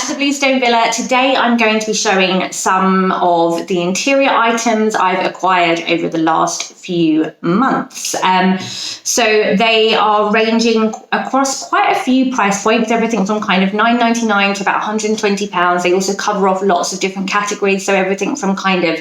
back to the Bluestone Villa. Today I'm going to be showing some of the interior items I've acquired over the last few months. So they are ranging across quite a few price points, everything from kind of £9.99 to about £120. They also cover off lots of different categories, so everything from kind of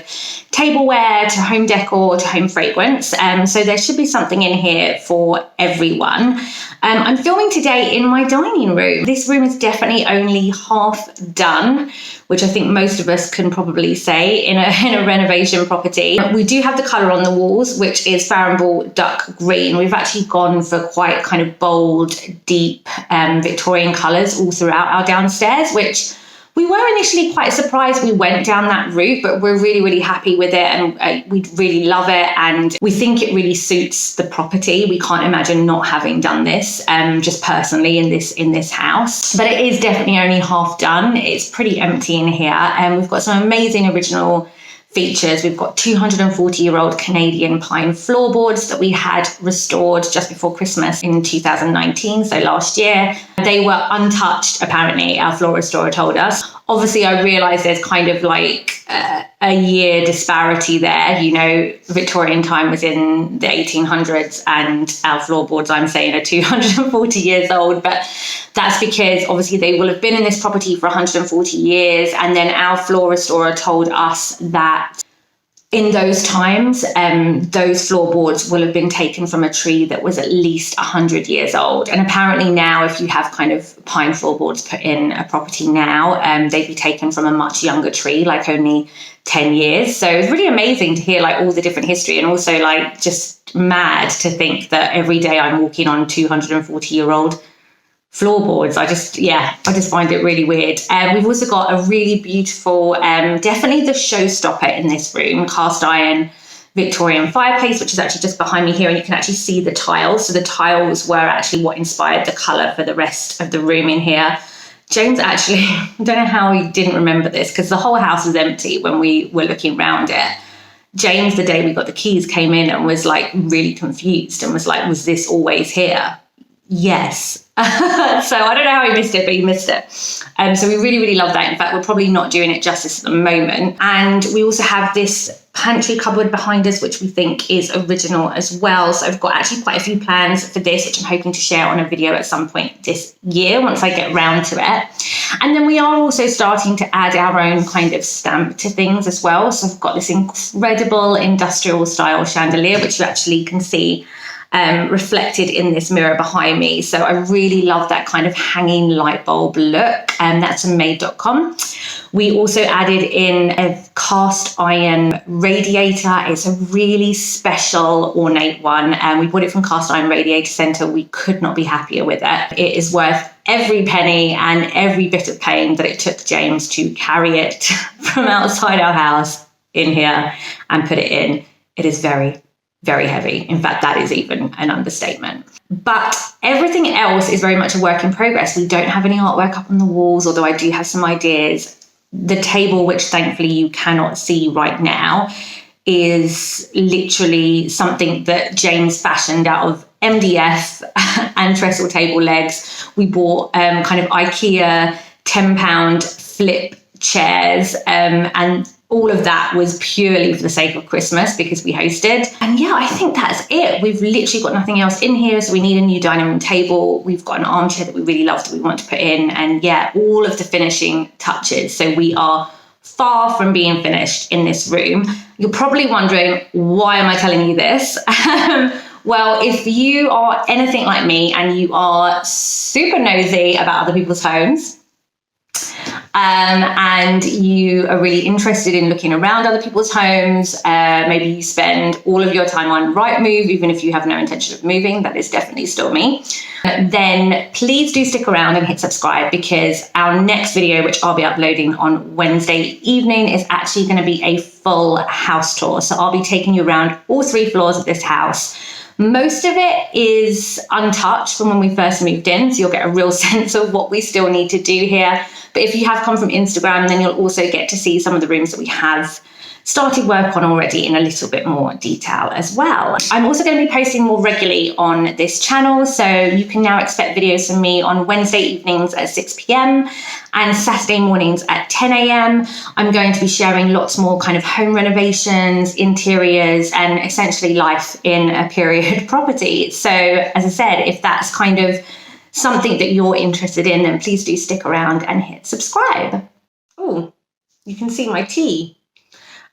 tableware to home decor to home fragrance. So there should be something in here for everyone. I'm filming today in my dining room. This room is definitely only half done, which I think most of us can probably say in a renovation property. We do have the colour on the walls, which is Farnball Duck Green. We've actually gone for quite kind of bold, deep Victorian colours all throughout our downstairs, which we were initially quite surprised we went down that route, but we're really, really happy with it, and we really love it, and we think it really suits the property. We can't imagine not having done this, just personally in this house. But it is definitely only half done. It's pretty empty in here, and we've got some amazing original features. We've got 240-year-old Canadian pine floorboards that we had restored just before Christmas in 2019, so last year. They were untouched, apparently, our floor restorer told us. Obviously, I realise there's kind of like a year disparity there. You know, Victorian time was in the 1800s and our floorboards, I'm saying, are 240 years old. But that's because obviously they will have been in this property for 140 years. And then our floor restorer told us that in those times, those floorboards will have been taken from a tree that was at least 100 years old. And apparently now, if you have kind of pine floorboards put in a property now, they'd be taken from a much younger tree, like only 10 years. So it's really amazing to hear like all the different history, and also like just mad to think that every day I'm walking on 240-year-old floorboards. I just find it really weird. We've also got a really beautiful, definitely the showstopper in this room, cast iron Victorian fireplace, which is actually just behind me here, and you can actually see the tiles. So the tiles were actually what inspired the colour for the rest of the room in here. James actually, I don't know how he didn't remember this, because the whole house was empty when we were looking around it. James, the day we got the keys, came in and was like really confused and was like, was this always here? Yes. So I don't know how he missed it, but he missed it. So we really, really love that. In fact, we're probably not doing it justice at the moment. And we also have this pantry cupboard behind us, which we think is original as well. So I've got actually quite a few plans for this, which I'm hoping to share on a video at some point this year once I get round to it. And then we are also starting to add our own kind of stamp to things as well. So I've got this incredible industrial style chandelier, which you actually can see reflected in this mirror behind me. So I really love that kind of hanging light bulb look, and that's from made.com. We also added in a cast iron radiator. It's a really special ornate one, and we bought it from Cast Iron Radiator Centre. We could not be happier with it. It is worth every penny and every bit of pain that it took James to carry it from outside our house in here and put it in. It is very, very heavy. In fact, that is even an understatement. But everything else is very much a work in progress. We don't have any artwork up on the walls, although I do have some ideas. The table, which thankfully you cannot see right now, is literally something that James fashioned out of MDF and trestle table legs. We bought kind of IKEA £10 flip chairs, and all of that was purely for the sake of Christmas because we hosted. And yeah, I think that's it. We've literally got nothing else in here. So we need a new dining room table. We've got an armchair that we really love that we want to put in. And yeah, all of the finishing touches. So we are far from being finished in this room. You're probably wondering, why am I telling you this? Well, if you are anything like me and you are super nosy about other people's homes, and you are really interested in looking around other people's homes, maybe you spend all of your time on Rightmove, even if you have no intention of moving, that is definitely still me, then please do stick around and hit subscribe, because our next video, which I'll be uploading on Wednesday evening, is actually going to be a full house tour. So I'll be taking you around all 3 floors of this house. Most of it is untouched from when we first moved in, so you'll get a real sense of what we still need to do here. But if you have come from Instagram, then you'll also get to see some of the rooms that we have started work on already in a little bit more detail as well. I'm also going to be posting more regularly on this channel, so you can now expect videos from me on Wednesday evenings at 6 p.m. and Saturday mornings at 10 a.m. I'm going to be sharing lots more kind of home renovations, interiors, and essentially life in a period property. So as I said, if that's kind of something that you're interested in, then please do stick around and hit subscribe. Oh, you can see my tea.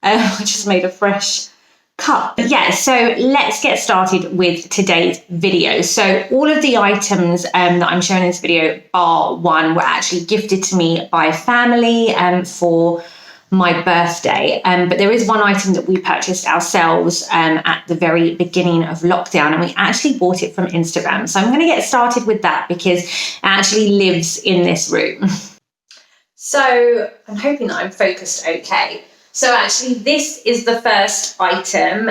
I just made a fresh cup. Yeah, so let's get started with today's video. So all of the items that I'm showing in this video, bar one, were actually gifted to me by family for my birthday. But there is one item that we purchased ourselves at the very beginning of lockdown, and we actually bought it from Instagram. So I'm going to get started with that because it actually lives in this room. So I'm hoping that I'm focused okay. So actually this is the first item,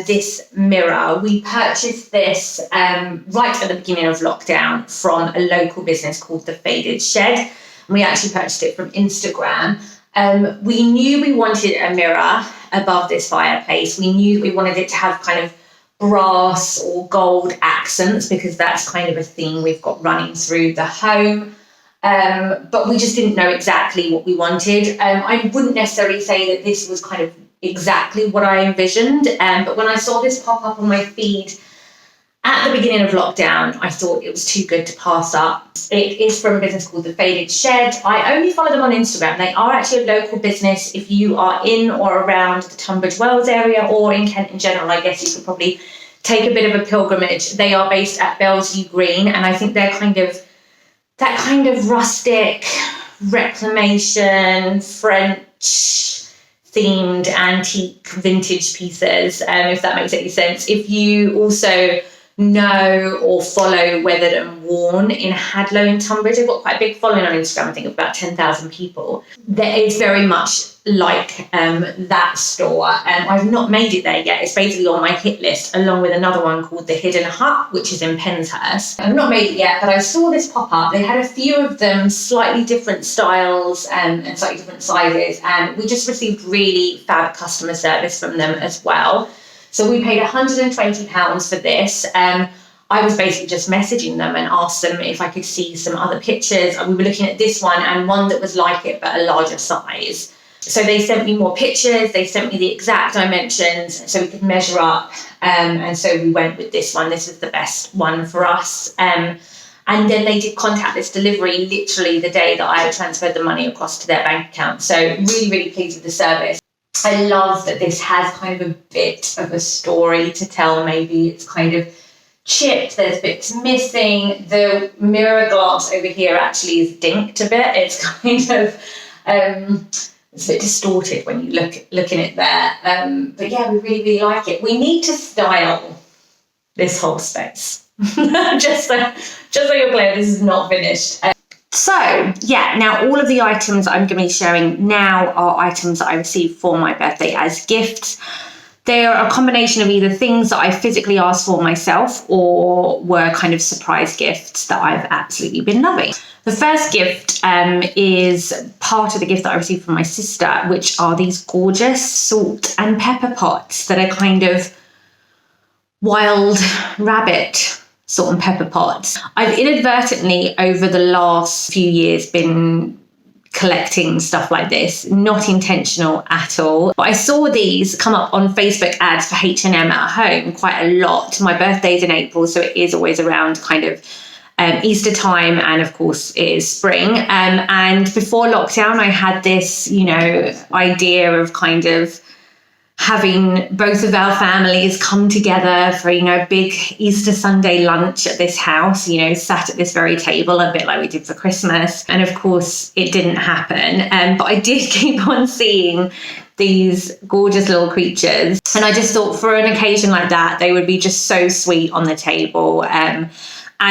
this mirror. We purchased this right at the beginning of lockdown from a local business called The Faded Shed. And we actually purchased it from Instagram. We knew we wanted a mirror above this fireplace. We knew we wanted it to have kind of brass or gold accents because that's kind of a theme we've got running through the home. But we just didn't know exactly what we wanted. I wouldn't necessarily say that this was kind of exactly what I envisioned, but when I saw this pop up on my feed at the beginning of lockdown, I thought it was too good to pass up. It is from a business called The Faded Shed. I only follow them on Instagram. They are actually a local business. If you are in or around the Tunbridge Wells area or in Kent in general, I guess you could probably take a bit of a pilgrimage. They are based at Bellevue Green, and I think they're that kind of rustic, reclamation, French themed antique vintage pieces, if that makes any sense. If you also know or follow Weathered and Worn in Hadlow in Tunbridge, they've got quite a big following on Instagram, I think of about 10,000 people. It's very much like that store. I've not made it there yet. It's basically on my hit list, along with another one called The Hidden Hut, which is in Penshurst. I've not made it yet, but I saw this pop up. They had a few of them, slightly different styles and slightly different sizes, and we just received really fab customer service from them as well. So we paid £120 for this. I was basically just messaging them and asked them if I could see some other pictures. We were looking at this one and one that was like it, but a larger size. So they sent me more pictures. They sent me the exact dimensions so we could measure up. And so we went with this one. This was the best one for us. And then they did contactless delivery literally the day that I transferred the money across to their bank account. So really, really pleased with the service. I love that this has kind of a bit of a story to tell. Maybe it's kind of chipped, there's bits missing. The mirror glass over here actually is dinked a bit. It's kind of it's a bit distorted when you look in it there. But yeah, we really, really like it. We need to style this whole space. just so you're clear, this is not finished. So yeah, now all of the items I'm going to be sharing now are items that I received for my birthday as gifts. They are a combination of either things that I physically asked for myself or were kind of surprise gifts that I've absolutely been loving. The first gift is part of the gift that I received from my sister, which are these gorgeous salt and pepper pots that are kind of wild rabbit salt and pepper pots. I've inadvertently over the last few years been collecting stuff like this, not intentional at all. But I saw these come up on Facebook ads for H&M at home quite a lot. My birthday's in April, so it is always around kind of Easter time, and of course it is spring. And before lockdown, I had this, idea of kind of having both of our families come together for, a big Easter Sunday lunch at this house, sat at this very table, a bit like we did for Christmas. And of course, it didn't happen. But I did keep on seeing these gorgeous little creatures. And I just thought for an occasion like that, they would be just so sweet on the table. And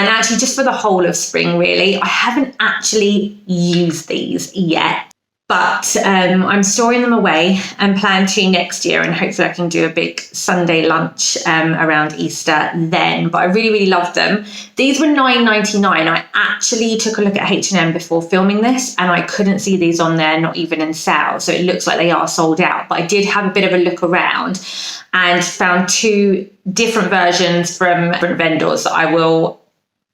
actually, just for the whole of spring, really, I haven't actually used these yet. But I'm storing them away and plan to next year, and hopefully I can do a big Sunday lunch around Easter then. But I really, really love them. These were $9.99. I actually took a look at H&M before filming this, and I couldn't see these on there, not even in sale. So it looks like they are sold out. But I did have a bit of a look around and found 2 different versions from different vendors that I will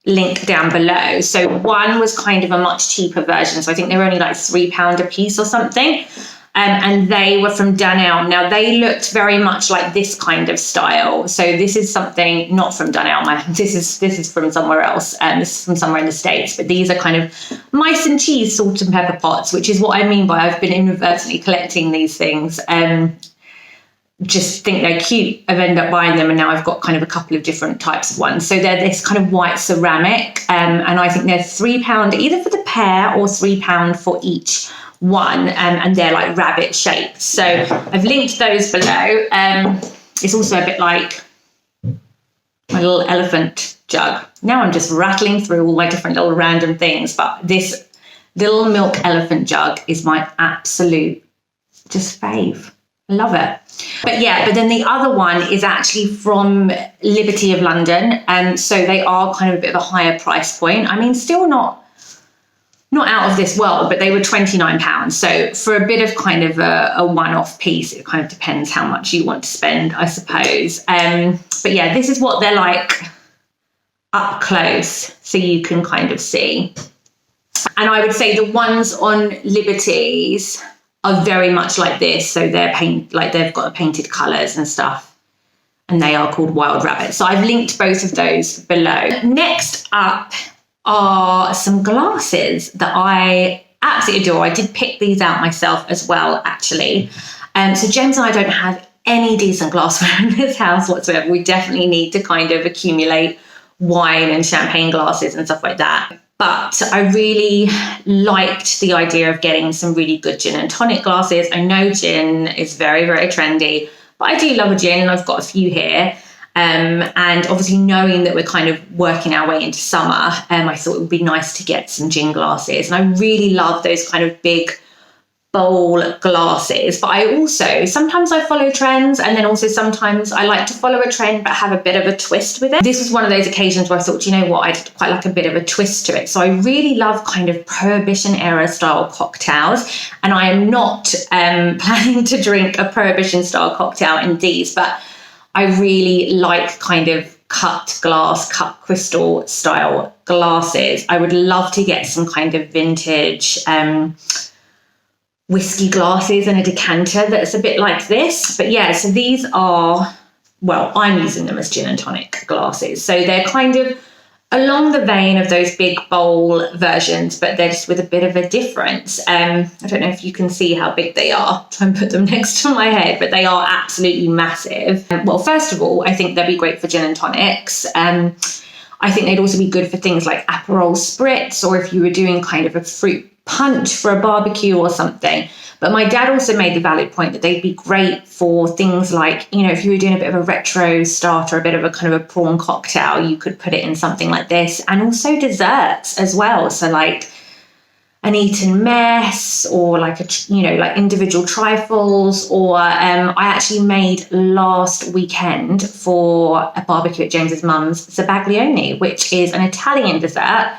link down below. So one was kind of a much cheaper version. So I think they were only like £3 a piece or something. And they were from Dunelm. Now they looked very much like this kind of style. So this is something not from Dunelm. This is from somewhere else. This is from somewhere in the States. But these are kind of mice and cheese salt and pepper pots, which is what I mean by I've been inadvertently collecting these things. Just think they're cute. I've ended up buying them, and now I've got kind of a couple of different types of ones. So they're this kind of white ceramic, and I think they're £3 either for the pair or £3 for each one, and they're like rabbit shaped. So I've linked those below. It's also a bit like my little elephant jug. Now I'm just rattling through all my different little random things, but this little milk elephant jug is my absolute just fave. Love it. But then the other one is actually from Liberty of London, and so they are kind of a bit of a higher price point. I mean, still not out of this world, but they were £29. So for a bit of kind of a one-off piece, it kind of depends how much you want to spend, I suppose. But yeah, this is what they're like up close, so you can kind of see. And I would say the ones on Liberty's are very much like this. So they've got the painted colours and stuff, and they are called Wild Rabbit. So I've linked both of those below. Next up are some glasses that I absolutely adore. I did pick these out myself as well, actually. So James and I don't have any decent glassware in this house whatsoever. We definitely need to kind of accumulate wine and champagne glasses and stuff like that. But I really liked the idea of getting some really good gin and tonic glasses. I know gin is very, very trendy, but I do love a gin, and I've got a few here. And obviously knowing that we're kind of working our way into summer, I thought it would be nice to get some gin glasses. And I really love those kind of big bowl glasses. But I also, sometimes I follow trends, and then also sometimes I like to follow a trend but have a bit of a twist with it. This was one of those occasions where I thought, you know what, I'd quite like a bit of a twist to it. So I really love kind of Prohibition era style cocktails, and I am not planning to drink a Prohibition style cocktail in these, but I really like kind of cut glass, cut crystal style glasses. I would love to get some kind of vintage whiskey glasses and a decanter that's a bit like this. But yeah, so these are, well, I'm using them as gin and tonic glasses. So they're kind of along the vein of those big bowl versions, but they're just with a bit of a difference. I don't know if you can see how big they are. Try and put them next to my head, but they are absolutely massive. Well, first of all, I think they'd be great for gin and tonics. I think they'd also be good for things like Aperol Spritz, or if you were doing kind of a fruit punch for a barbecue or something. But my dad also made the valid point that they'd be great for things like, you know, if you were doing a bit of a retro starter, a bit of a kind of a prawn cocktail, you could put it in something like this. And also desserts as well. So like an Eton mess, or like like individual trifles, or I actually made last weekend for a barbecue at James's mum's Zabaglione, which is an Italian dessert.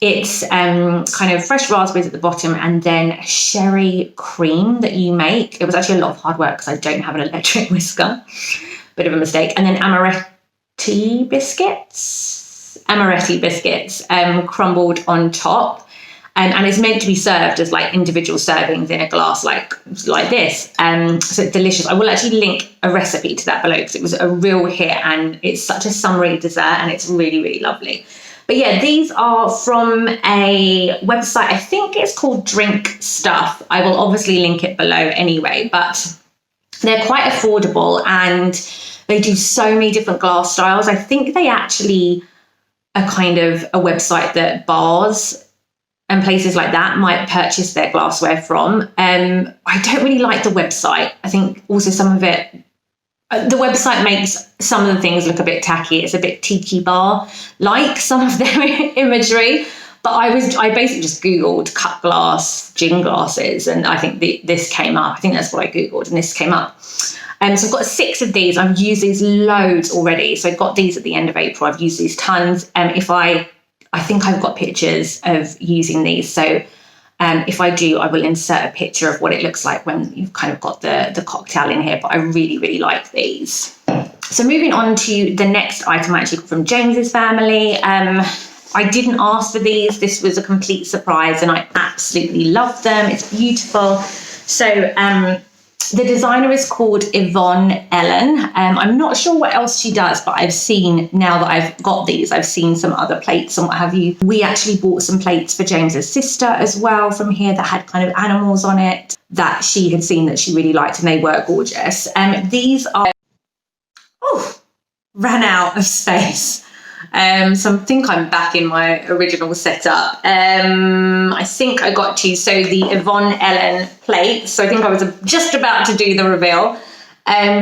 It's kind of fresh raspberries at the bottom, and then sherry cream that you make. It was actually a lot of hard work because I don't have an electric whisker. Bit of a mistake. And then amaretti biscuits crumbled on top. And it's meant to be served as like individual servings in a glass like this. So it's delicious. I will actually link a recipe to that below because it was a real hit, and it's such a summery dessert, and it's really, really lovely. But yeah, these are from a website, I think it's called Drink Stuff. I will obviously link it below anyway, but they're quite affordable, and they do so many different glass styles. I think they actually are kind of a website that bars and places like that might purchase their glassware from. I don't really like the website. I think also some of it, the website makes some of the things look a bit tacky. It's a bit tiki bar like some of their imagery, But I basically just Googled cut glass gin glasses, and I think this came up. I think that's what I Googled, and this came up. So I've got 6 of these. I've used these loads already. So I got these at the end of April. I've used these tons. I think I've got pictures of using these. So if I do, I will insert a picture of what it looks like when you've kind of got the cocktail in here. But I really, really like these. So moving on to the next item I actually got from James's family. I didn't ask for these. This was a complete surprise and I absolutely love them. It's beautiful. So the designer is called Yvonne Ellen. I'm not sure what else she does, but I've seen, now that I've got these, I've seen some other plates and what have you. We actually bought some plates for James's sister as well from here that had kind of animals on it that she had seen that she really liked, and they were gorgeous. These are, ran out of space. So I think I'm back in my original setup. I think I got to, so the Yvonne Ellen plates. So I think I was just about to do the reveal.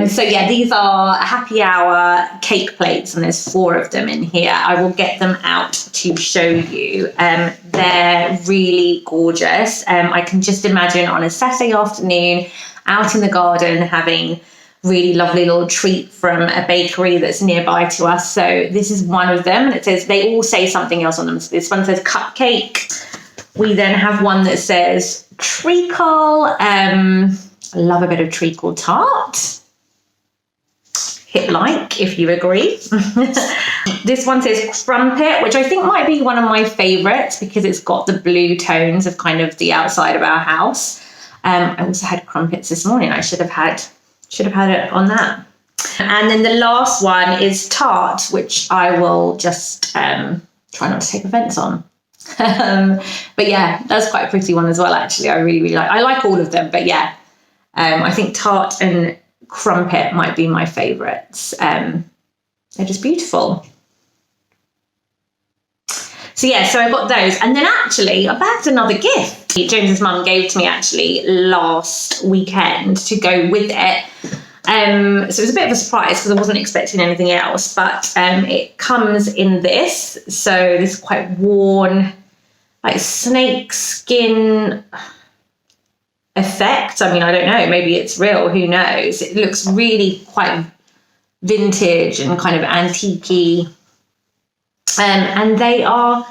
So yeah, these are happy hour cake plates, and there's 4 of them in here. I will get them out to show you. They're really gorgeous. I can just imagine on a Saturday afternoon out in the garden having really lovely little treat from a bakery that's nearby to us. So this is one of them, and it says, they all say something else on them. So this one says cupcake. We then have one that says treacle. I love a bit of treacle tart. Hit like if you agree. This one says crumpet, which I think might be one of my favorites because it's got the blue tones of kind of the outside of our house. I also had crumpets this morning. I should have had it on that. And then the last one is tart, which I will just try not to take offense on. But yeah, that's quite a pretty one as well, actually. I really, really like. I like all of them, but yeah, I think tart and crumpet might be my favorites. They're just beautiful. So yeah, so I got those. And then actually I bagged another gift James's mum gave to me actually last weekend to go with it. So it was a bit of a surprise because I wasn't expecting anything else, but it comes in this. So this quite worn, like snake skin effect. I mean, I don't know, maybe it's real, who knows? It looks really quite vintage and kind of antique-y. And they are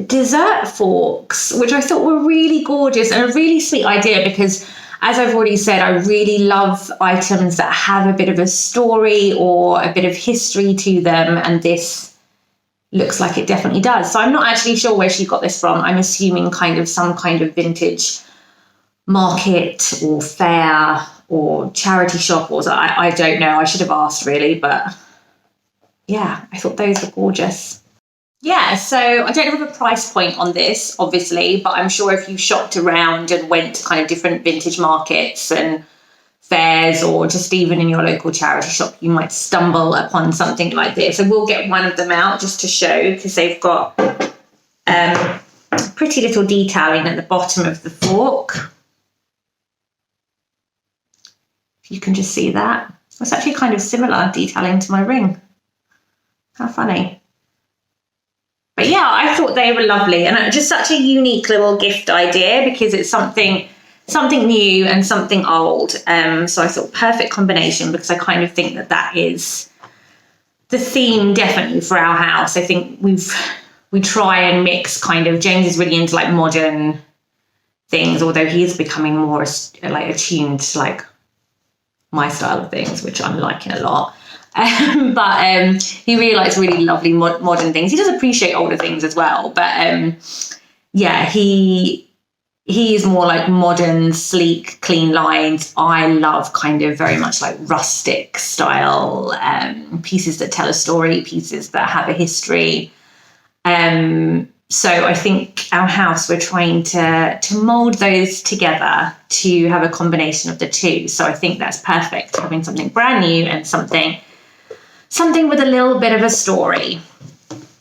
dessert forks, which I thought were really gorgeous and a really sweet idea because, as I've already said, I really love items that have a bit of a story or a bit of history to them, and this looks like it definitely does. So I'm not actually sure where she got this from. I'm assuming kind of some kind of vintage market or fair or charity shop, or I don't know. I should have asked really, but yeah, I thought those were gorgeous. Yeah, so I don't have a price point on this, obviously, but I'm sure if you shopped around and went to kind of different vintage markets and fairs, or just even in your local charity shop, you might stumble upon something like this. So we'll get one of them out just to show, because they've got pretty little detailing at the bottom of the fork. If you can just see that. It's actually kind of similar detailing to my ring. How funny. But yeah, I thought they were lovely, and just such a unique little gift idea because it's something new and something old. So I thought perfect combination, because I kind of think that is the theme definitely for our house. I think we try and mix kind of, James is really into like modern things, although he is becoming more like attuned to like my style of things, which I'm liking a lot. But he really likes really lovely modern things. He does appreciate older things as well, but yeah, he is more like modern, sleek, clean lines. I love kind of very much like rustic style pieces that tell a story, pieces that have a history. So I think our house, we're trying to mold those together to have a combination of the two. So I think that's perfect, having something brand new and something with a little bit of a story.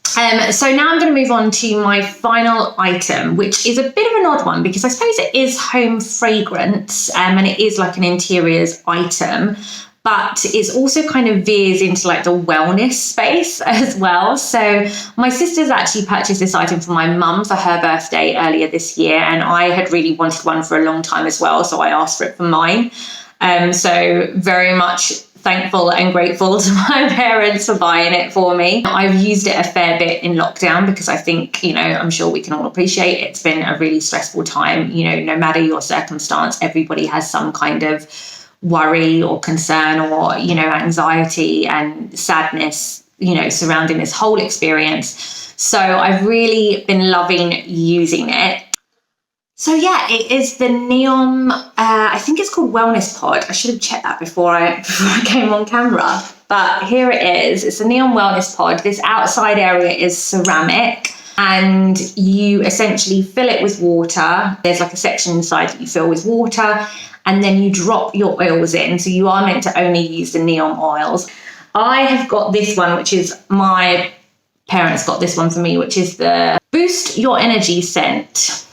So now I'm going to move on to my final item, which is a bit of an odd one because I suppose it is home fragrance, and it is like an interiors item, but it's also kind of veers into like the wellness space as well. So my sister's actually purchased this item for my mum for her birthday earlier this year, and I had really wanted one for a long time as well, so I asked for it for mine. So very much thankful and grateful to my parents for buying it for me. I've used it a fair bit in lockdown because I think, I'm sure we can all appreciate it's been a really stressful time. No matter your circumstance, everybody has some kind of worry or concern or, anxiety and sadness, surrounding this whole experience. So I've really been loving using it. So yeah, it is the Neom, I think it's called Wellness Pod. I should have checked that before I came on camera. But here it is. It's the Neom Wellness Pod. This outside area is ceramic, and you essentially fill it with water. There's like a section inside that you fill with water, and then you drop your oils in. So you are meant to only use the Neom oils. I have got this one, which is my parents got this one for me, which is the Boost Your Energy scent.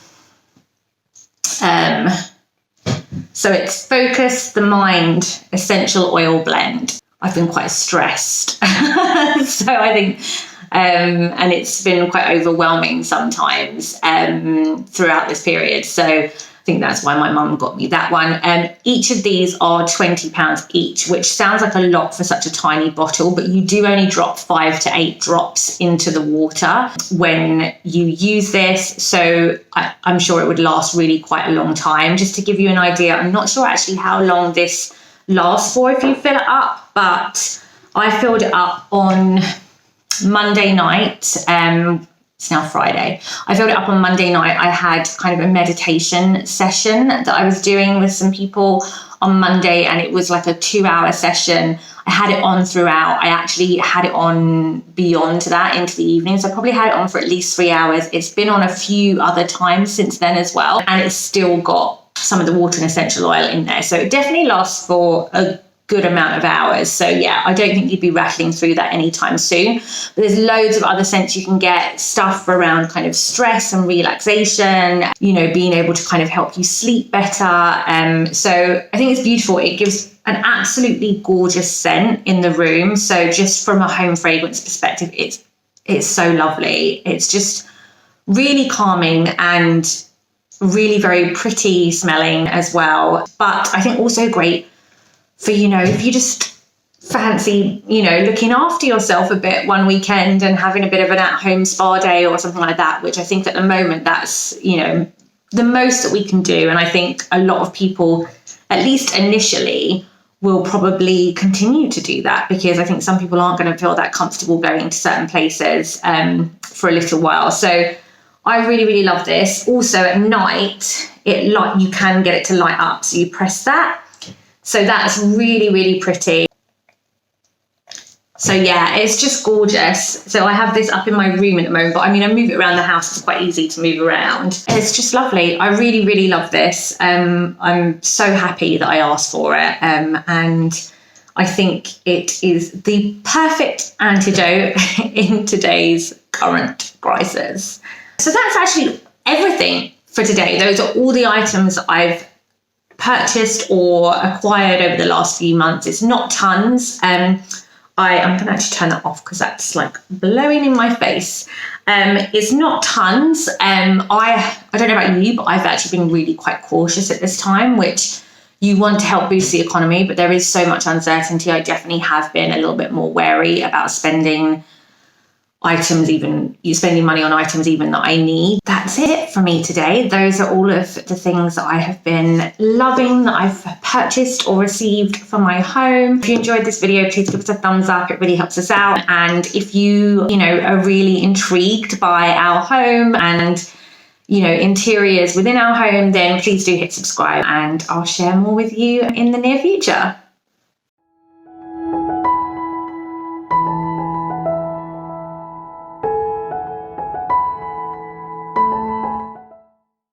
So it's Focus the Mind Essential Oil Blend. I've been quite stressed. So I think, and it's been quite overwhelming sometimes throughout this period. So I think that's why my mum got me that one. Each of these are £20 each, which sounds like a lot for such a tiny bottle, but you do only drop 5 to 8 drops into the water when you use this. So I'm sure it would last really quite a long time. Just to give you an idea, I'm not sure actually how long this lasts for if you fill it up, but I filled it up on Monday night. It's now Friday. I filled it up on Monday night. I had kind of a meditation session that I was doing with some people on Monday, and it was like a 2-hour session. I had it on throughout. I actually had it on beyond that into the evening. So I probably had it on for at least 3 hours. It's been on a few other times since then as well. And it's still got some of the water and essential oil in there. So it definitely lasts for a good amount of hours. So yeah, I don't think you'd be rattling through that anytime soon. But there's loads of other scents you can get, stuff around kind of stress and relaxation, being able to kind of help you sleep better. So I think it's beautiful. It gives an absolutely gorgeous scent in the room. So just from a home fragrance perspective, it's so lovely. It's just really calming and really very pretty smelling as well. But I think also great for, if you just fancy, looking after yourself a bit one weekend and having a bit of an at-home spa day or something like that, which I think at the moment that's, the most that we can do. And I think a lot of people, at least initially, will probably continue to do that, because I think some people aren't going to feel that comfortable going to certain places for a little while. So I really, really love this. Also at night, you can get it to light up. So you press that. So that's really, really pretty. So yeah, it's just gorgeous. So I have this up in my room at the moment, but I move it around the house. It's quite easy to move around. It's just lovely. I really, really love this. I'm so happy that I asked for it. And I think it is the perfect antidote in today's current crisis. So that's actually everything for today. Those are all the items I've purchased or acquired over the last few months. It's not tons. I'm going to actually turn that off because that's like blowing in my face. It's not tons. I don't know about you, but I've actually been really quite cautious at this time, which you want to help boost the economy, but there is so much uncertainty. I definitely have been a little bit more wary about spending money on items even that I need. That's it for me today. Those are all of the things that I have been loving, that I've purchased or received for my home. If you enjoyed this video, please give us a thumbs up. It really helps us out. And if you are really intrigued by our home and interiors within our home, then please do hit subscribe, and I'll share more with you in the near future.